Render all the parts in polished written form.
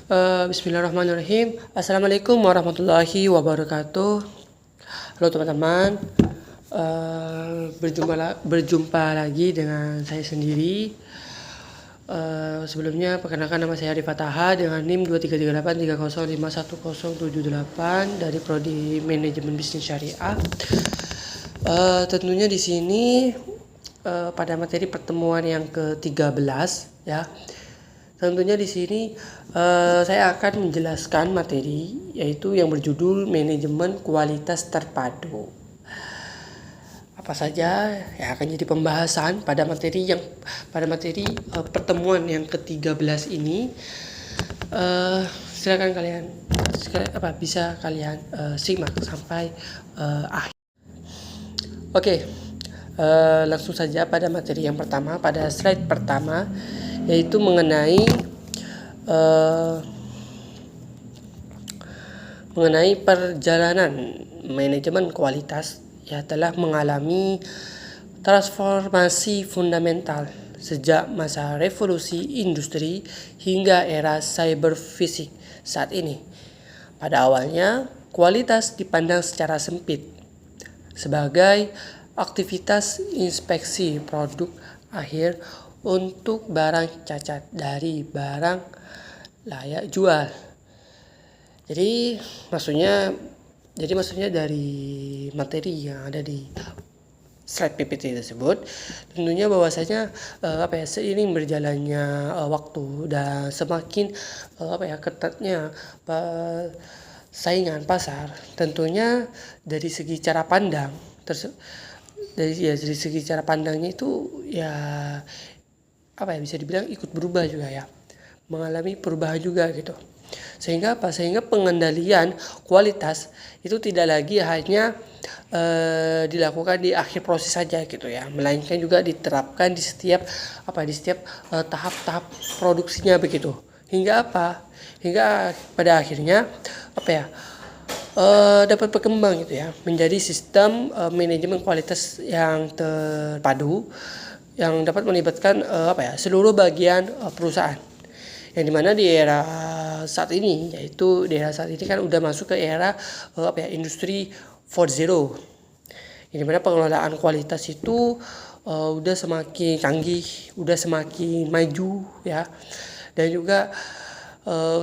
Bismillahirrahmanirrahim. Assalamualaikum warahmatullahi wabarakatuh. Halo teman-teman, berjumpa lagi dengan saya sendiri. Sebelumnya perkenalkan, nama saya Arif Fataha dengan NIM 233830511078 dari Prodi Manajemen Bisnis Syariah. Tentunya di sini pada materi pertemuan yang ke-13 ya. Tentunya di sini saya akan menjelaskan materi yaitu yang berjudul manajemen kualitas terpadu. Apa saja yang akan jadi pembahasan pada materi pertemuan yang ke-13 ini. Silakan kalian bisa kalian simak sampai akhir. Oke. Langsung saja pada materi yang pertama, pada slide pertama, yaitu mengenai perjalanan manajemen kualitas ya telah mengalami transformasi fundamental sejak masa revolusi industri hingga era cyber fisik saat ini. Pada awalnya, kualitas dipandang secara sempit sebagai aktivitas inspeksi produk akhir untuk barang cacat dari barang layak jual. Jadi maksudnya dari materi yang ada di slide PPT tersebut, tentunya bahwasanya seiring berjalannya waktu dan semakin ketatnya saingan pasar, tentunya dari segi cara pandang dari segi cara pandangnya itu bisa dibilang ikut berubah juga ya, mengalami perubahan juga gitu. Sehingga pengendalian kualitas itu tidak lagi hanya dilakukan di akhir proses saja gitu ya, melainkan juga diterapkan di setiap tahap-tahap produksinya begitu. Hingga pada akhirnya dapat berkembang gitu ya, menjadi sistem manajemen kualitas yang terpadu yang dapat melibatkan seluruh bagian perusahaan. Yang dimana di era saat ini kan udah masuk ke era industri 4.0. Yang dimana pengelolaan kualitas itu udah semakin canggih, udah semakin maju ya, dan juga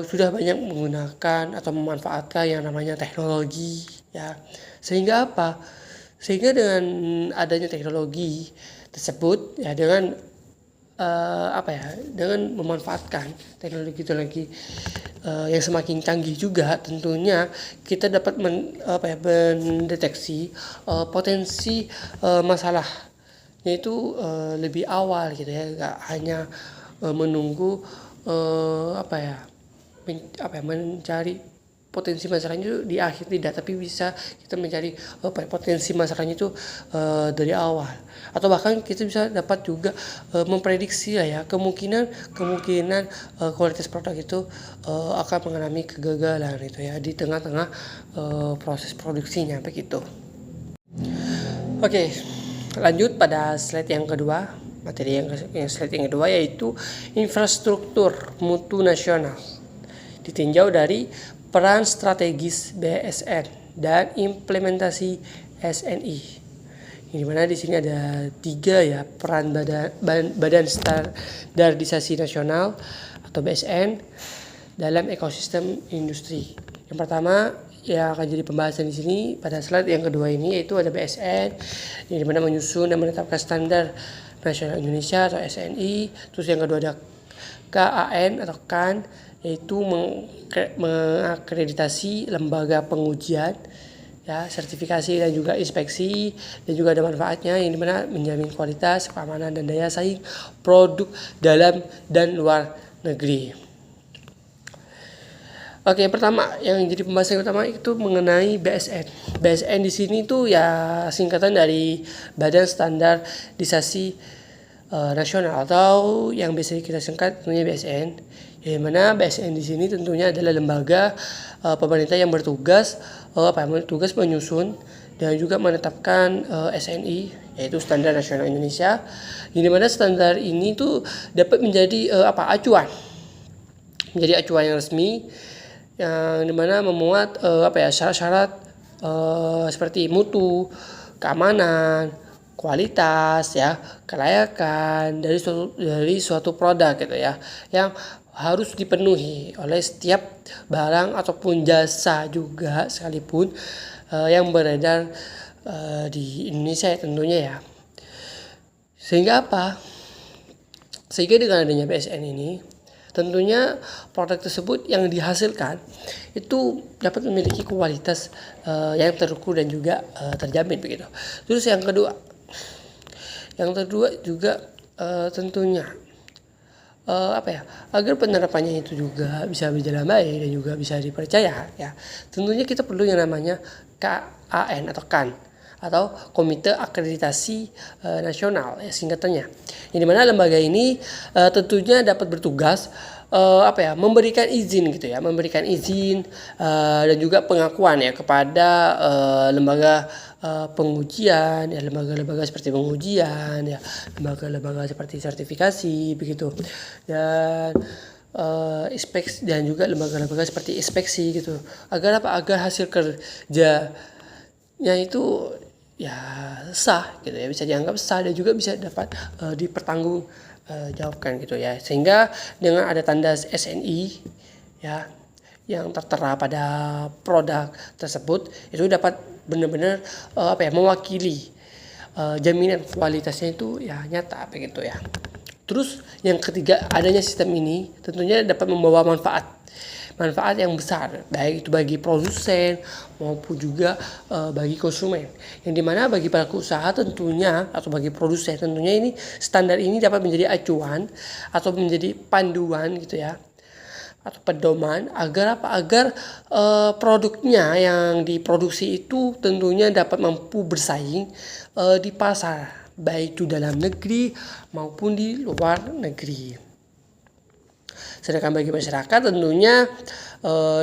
sudah banyak menggunakan atau memanfaatkan yang namanya teknologi ya. Sehingga dengan adanya teknologi tersebut ya, dengan memanfaatkan teknologi yang semakin canggih juga, tentunya kita dapat mendeteksi potensi masalahnya itu lebih awal gitu ya, nggak hanya menunggu mencari potensi masalahnya itu di akhir, tidak, tapi bisa kita mencari potensi masalahnya itu dari awal, atau bahkan kita bisa dapat juga memprediksi kemungkinan kualitas produk itu akan mengalami kegagalan gitu ya di tengah-tengah proses produksinya begitu. Oke, lanjut pada slide yang kedua. Materi yang slide yang kedua yaitu infrastruktur mutu nasional, ditinjau dari peran strategis BSN dan implementasi SNI. Di mana di sini ada 3 ya, peran badan standarisasi nasional atau BSN dalam ekosistem industri. Yang pertama yang akan jadi pembahasan di sini pada slide yang kedua ini yaitu ada BSN, yang dimana menyusun dan menetapkan standar nasional Indonesia atau SNI. Terus yang kedua ada KAN atau KAN, yaitu mengakreditasi lembaga pengujian ya, sertifikasi dan juga inspeksi, dan juga ada manfaatnya yang dimana menjamin kualitas, keamanan dan daya saing produk dalam dan luar negeri. Oke, yang pertama yang jadi pembahasan utama itu mengenai BSN. BSN di sini tuh ya singkatan dari Badan Standarisasi Nasional, atau yang biasa kita singkat tentunya BSN. Yang mana BSN di sini tentunya adalah lembaga pemerintah yang bertugas menyusun dan juga menetapkan SNI, yaitu Standar Nasional Indonesia. Di mana standar ini tuh dapat menjadi acuan menjadi acuan yang resmi yang dimana memuat syarat-syarat seperti mutu, keamanan, kualitas ya, kelayakan dari suatu produk gitu ya, yang harus dipenuhi oleh setiap barang ataupun jasa juga sekalipun yang beredar di Indonesia ya tentunya ya. Sehingga apa? Sehingga dengan adanya BSN ini tentunya produk tersebut yang dihasilkan itu dapat memiliki kualitas yang terukur dan juga terjamin begitu. Terus yang kedua juga tentunya agar penerapannya itu juga bisa berjalan baik dan juga bisa dipercaya ya. Tentunya kita perlu yang namanya KAN atau KAN atau Komite Akreditasi Nasional ya singkatannya. Yang dimana lembaga ini tentunya dapat bertugas memberikan izin gitu ya, dan juga pengakuan ya kepada lembaga pengujian ya, lembaga-lembaga seperti pengujian ya, lembaga-lembaga seperti sertifikasi begitu, dan inspeksi dan juga lembaga-lembaga seperti inspeksi gitu, agar hasil kerjanya itu ya sah gitu ya, bisa dianggap sah dan juga bisa dapat dipertanggung jawabkan gitu ya. Sehingga dengan ada tanda SNI ya yang tertera pada produk tersebut itu dapat benar-benar mewakili jaminan kualitasnya itu ya nyata begitu ya. Terus yang ketiga, adanya sistem ini tentunya dapat membawa manfaat yang besar, baik itu bagi produsen maupun juga bagi konsumen. Yang dimana bagi pelaku usaha tentunya atau bagi produsen tentunya ini standar ini dapat menjadi acuan atau menjadi panduan gitu ya, atau pedoman agar produknya yang diproduksi itu tentunya dapat mampu bersaing di pasar, baik itu dalam negeri maupun di luar negeri. Sedangkan bagi masyarakat tentunya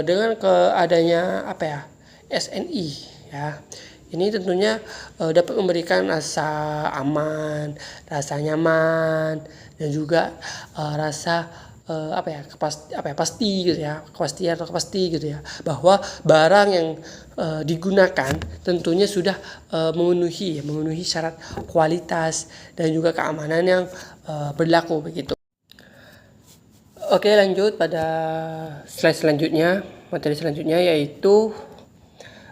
dengan keadanya SNI ya, ini tentunya dapat memberikan rasa aman, rasa nyaman, dan juga rasa pasti gitu ya, pasti gitu ya, bahwa barang yang digunakan tentunya sudah memenuhi syarat kualitas dan juga keamanan yang berlaku begitu. Oke, lanjut pada materi selanjutnya yaitu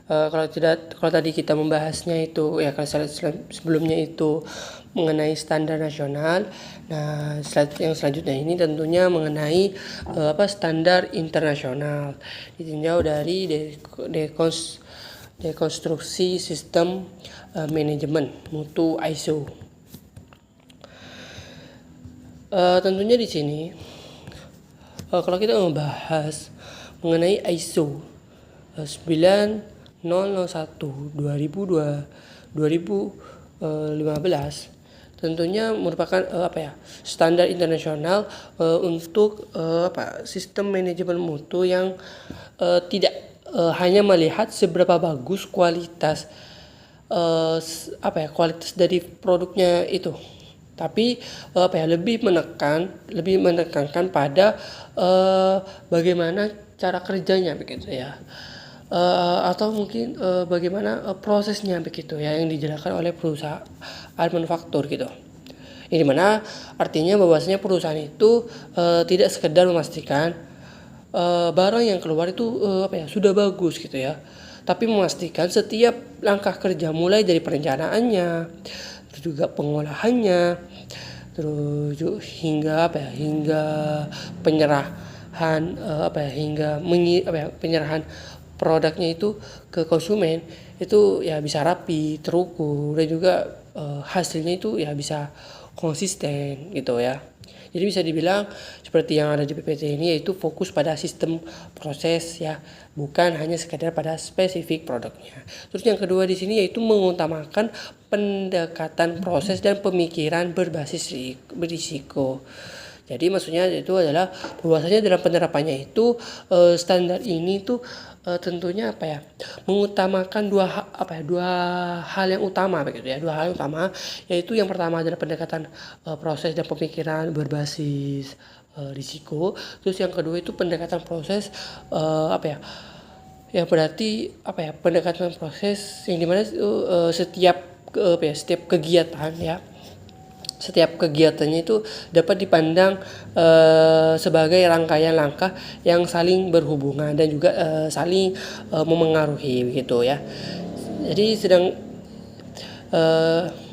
kalau tadi kita membahasnya itu ya, kalau sebelumnya itu mengenai standar nasional. Nah, yang selanjutnya ini tentunya mengenai standar internasional, ditinjau dari dekonstruksi sistem manajemen mutu ISO. Tentunya di sini kalau kita membahas mengenai ISO 9001 2015 tentunya merupakan standar internasional untuk sistem manajemen mutu yang tidak hanya melihat seberapa bagus kualitas kualitas dari produknya itu, tapi lebih menekankan pada bagaimana cara kerjanya begitu ya, atau mungkin bagaimana prosesnya begitu ya, yang dijalankan oleh perusahaan manufaktur gitu. Ini mana artinya bahwasanya perusahaan itu tidak sekedar memastikan barang yang keluar itu sudah bagus gitu ya, tapi memastikan setiap langkah kerja mulai dari perencanaannya, terus juga pengolahannya, terus hingga penyerahan penyerahan produknya itu ke konsumen itu ya bisa rapi, terukur, dan juga hasilnya itu ya bisa konsisten gitu ya. Jadi bisa dibilang seperti yang ada di PPT ini, yaitu fokus pada sistem proses ya, bukan hanya sekedar pada spesifik produknya. Terus yang kedua di sini yaitu mengutamakan pendekatan proses dan pemikiran berbasis berisiko. Jadi maksudnya itu adalah bahwasanya dalam penerapannya itu standar ini tuh tentunya mengutamakan dua hal yang utama begitu ya. Dua hal utama yaitu yang pertama adalah pendekatan proses dan pemikiran berbasis risiko. Terus yang kedua itu pendekatan proses apa ya? Ya berarti apa ya, pendekatan proses yang dimana setiap kegiatan ya, setiap kegiatannya itu dapat dipandang sebagai rangkaian langkah yang saling berhubungan dan juga saling memengaruhi begitu ya. Jadi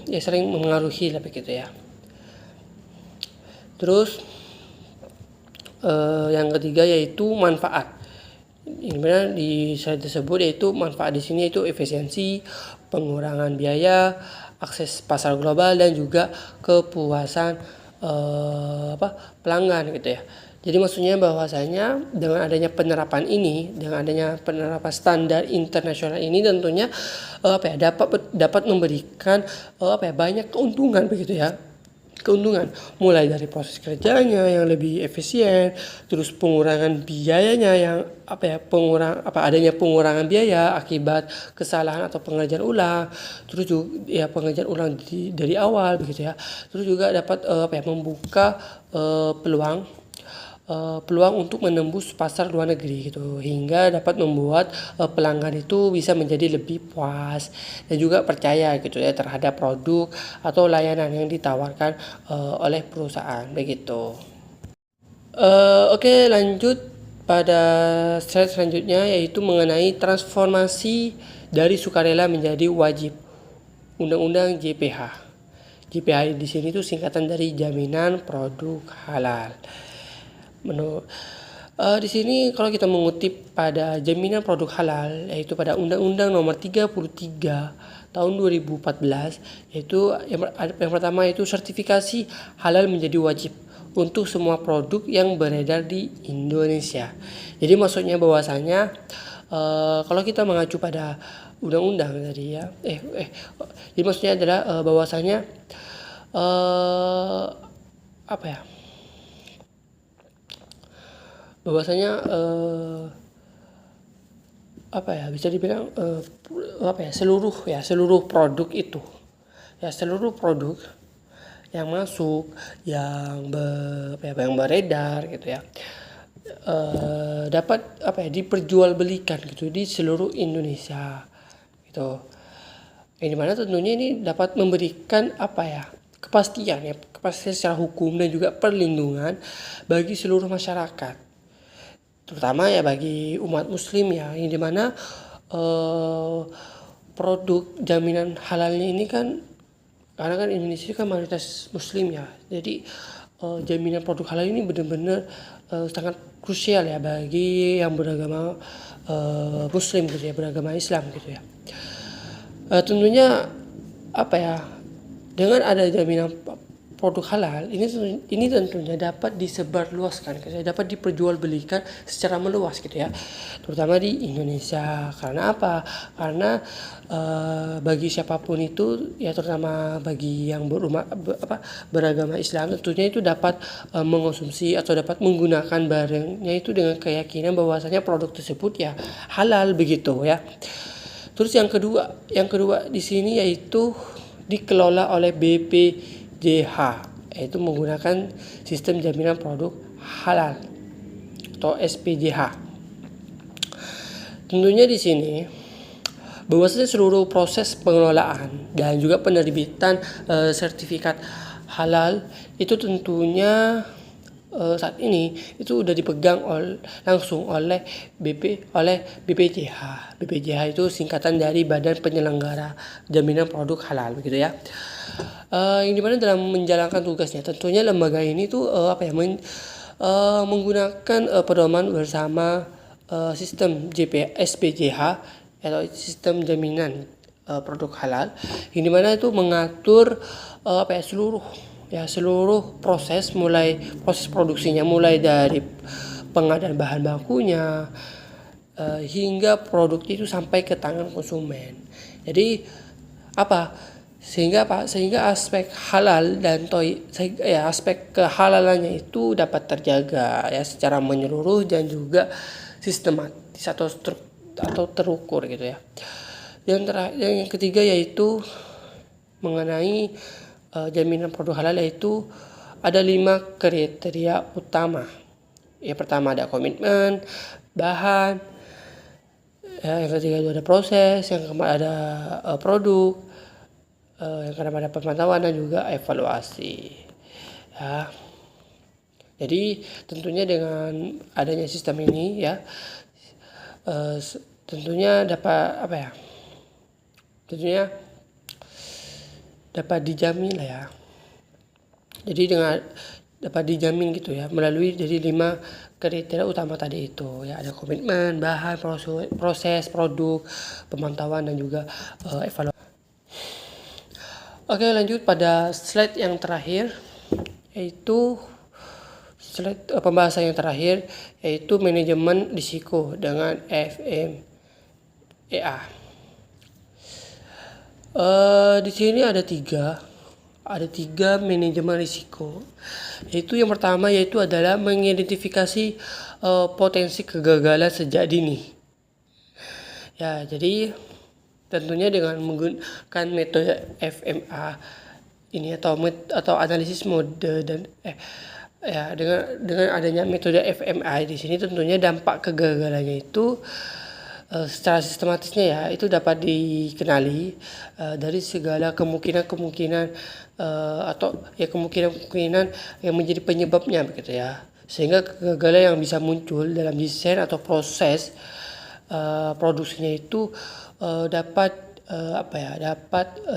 ya saling memengaruhi lah begitu ya. Terus yang ketiga yaitu manfaat. Ini benar di slide tersebut, yaitu manfaat di sini yaitu efisiensi, pengurangan biaya, akses pasar global dan juga kepuasan pelanggan gitu ya. Jadi maksudnya bahwasanya dengan adanya penerapan ini, dengan adanya penerapan standar internasional ini tentunya dapat memberikan banyak keuntungan begitu ya. Keuntungan mulai dari proses kerjanya yang lebih efisien, terus pengurangan biayanya yang adanya pengurangan biaya akibat kesalahan atau pengerjaan ulang, terus juga ya pengerjaan ulang dari awal begitu ya. Terus juga dapat membuka peluang untuk menembus pasar luar negeri gitu, hingga dapat membuat pelanggan itu bisa menjadi lebih puas dan juga percaya gitu ya terhadap produk atau layanan yang ditawarkan oleh perusahaan begitu. Oke, lanjut pada slide selanjutnya, yaitu mengenai transformasi dari sukarela menjadi wajib. Undang-Undang JPH. JPH di sini itu singkatan dari Jaminan Produk Halal. Di sini kalau kita mengutip pada Jaminan Produk Halal, yaitu pada Undang-Undang Nomor 33 tahun 2014, yaitu yang pertama itu sertifikasi halal menjadi wajib untuk semua produk yang beredar di Indonesia. Jadi maksudnya bahwasanya kalau kita mengacu pada undang-undang tadi ya, jadi maksudnya adalah bahwasanya bahwasanya bisa dibilang seluruh produk itu ya, seluruh produk yang masuk yang beredar gitu ya, dapat diperjualbelikan gitu di seluruh Indonesia gitu. Yang dimana tentunya ini dapat memberikan kepastian secara hukum dan juga perlindungan bagi seluruh masyarakat, terutama ya bagi umat muslim ya, yang dimana produk jaminan halalnya ini kan, karena kan Indonesia kan mayoritas muslim ya, jadi jaminan produk halal ini benar-benar sangat krusial ya bagi yang beragama muslim gitu ya, beragama Islam gitu ya. Tentunya dengan ada jaminan produk halal ini tentunya dapat disebarluaskan, dapat diperjualbelikan secara meluas gitu ya, terutama di Indonesia. Karena apa? Karena bagi siapapun itu ya, terutama bagi yang beragama Islam, tentunya itu dapat mengonsumsi atau dapat menggunakan barangnya itu dengan keyakinan bahwasanya produk tersebut ya halal begitu ya. Terus yang kedua di sini yaitu dikelola oleh BPJH, yaitu menggunakan sistem jaminan produk halal atau SPJH. Tentunya di sini bahwasanya seluruh proses pengelolaan dan juga penerbitan sertifikat halal itu tentunya saat ini itu udah dipegang langsung oleh BPJH. BPJH itu singkatan dari Badan Penyelenggara Jaminan Produk Halal begitu ya. Yang dimana dalam menjalankan tugasnya tentunya lembaga ini tuh menggunakan pedoman bersama sistem SPJH atau sistem jaminan produk halal, yang dimana itu mengatur seluruh proses produksinya, mulai dari pengadaan bahan bakunya hingga produk itu sampai ke tangan konsumen. Jadi sehingga aspek halal dan aspek kehalalannya itu dapat terjaga ya secara menyeluruh dan juga sistematis atau terukur gitu ya. Yang ketiga yaitu mengenai jaminan produk halal, yaitu ada 5 kriteria utama. Yang pertama ada komitmen, bahan, ya, yang ketiga itu ada proses, yang keempat ada produk, yang kedua ada pemantauan dan juga evaluasi. Ya. Jadi tentunya dengan adanya sistem ini ya, tentunya dapat Tentunya dapat dijamin lah ya. Jadi dengan dapat dijamin gitu ya melalui dari 5 kriteria utama tadi itu ya, ada komitmen, bahan, proses, produk, pemantauan dan juga evaluasi. Oke, lanjut pada slide yang terakhir, yaitu slide pembahasan yang terakhir, yaitu manajemen risiko dengan FMEA. Di sini ada tiga manajemen risiko. Yaitu yang pertama yaitu adalah mengidentifikasi potensi kegagalan sejak dini. Ya, jadi tentunya dengan menggunakan metode FMA ini atau analisis mode dan dengan adanya metode FMA di sini tentunya dampak kegagalannya itu secara sistematisnya ya itu dapat dikenali dari segala kemungkinan atau ya kemungkinan yang menjadi penyebabnya begitu ya, sehingga kegagalan yang bisa muncul dalam desain atau proses produksinya itu dapat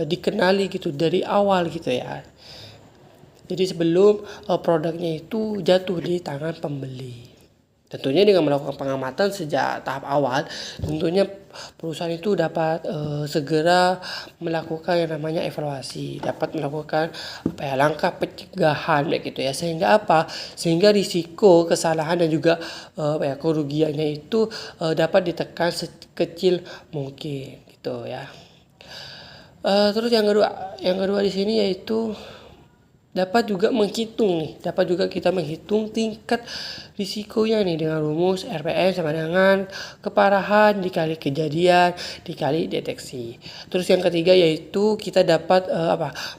dikenali gitu dari awal gitu ya. Jadi sebelum produknya itu jatuh di tangan pembeli. Tentunya dengan melakukan pengamatan sejak tahap awal, tentunya perusahaan itu dapat segera melakukan yang namanya evaluasi, dapat melakukan langkah pencegahan gitu ya, sehingga risiko kesalahan dan juga kerugiannya itu dapat ditekan sekecil mungkin gitu ya. Terus yang kedua di sini yaitu dapat juga kita menghitung tingkat risikonya nih dengan rumus RPM sama dengan keparahan dikali kejadian dikali deteksi. Terus yang ketiga yaitu kita dapat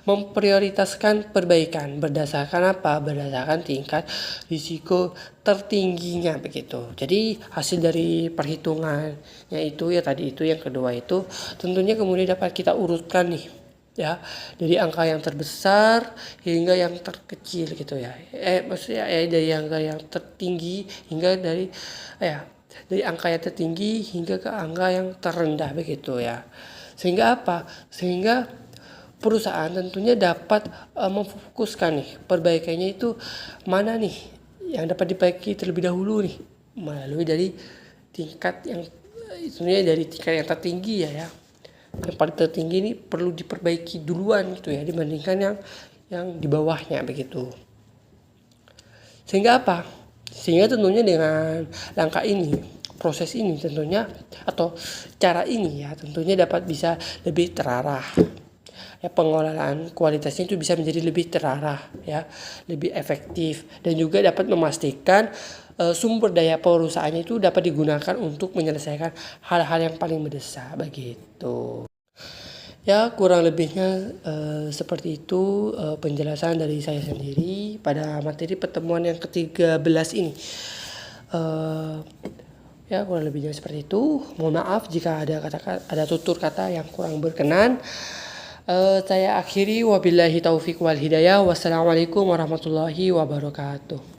memprioritaskan perbaikan berdasarkan tingkat risiko tertingginya begitu. Jadi hasil dari perhitungannya itu ya tadi itu yang kedua itu tentunya kemudian dapat kita urutkan nih ya, dari angka yang terbesar hingga yang terkecil gitu ya. Maksudnya dari angka yang tertinggi hingga dari angka yang tertinggi hingga ke angka yang terendah begitu ya. Sehingga perusahaan tentunya dapat memfokuskan nih perbaikannya itu mana nih yang dapat diperbaiki terlebih dahulu nih melalui dari tingkat yang tertinggi ya. Yang paling tertinggi ini perlu diperbaiki duluan gitu ya dibandingkan yang di bawahnya begitu. Sehingga tentunya dengan langkah ini, proses ini tentunya atau cara ini ya tentunya dapat bisa lebih terarah. Ya, pengelolaan kualitasnya itu bisa menjadi lebih terarah ya, lebih efektif dan juga dapat memastikan sumber daya perusahaannya itu dapat digunakan untuk menyelesaikan hal-hal yang paling mendesak begitu. Ya, kurang lebihnya seperti itu penjelasan dari saya sendiri pada materi pertemuan yang ke-13 ini. Ya, kurang lebihnya seperti itu. Mohon maaf jika ada tutur kata yang kurang berkenan. Saya akhiri wabillahi taufiq wal hidayah. Wassalamualaikum warahmatullahi wabarakatuh.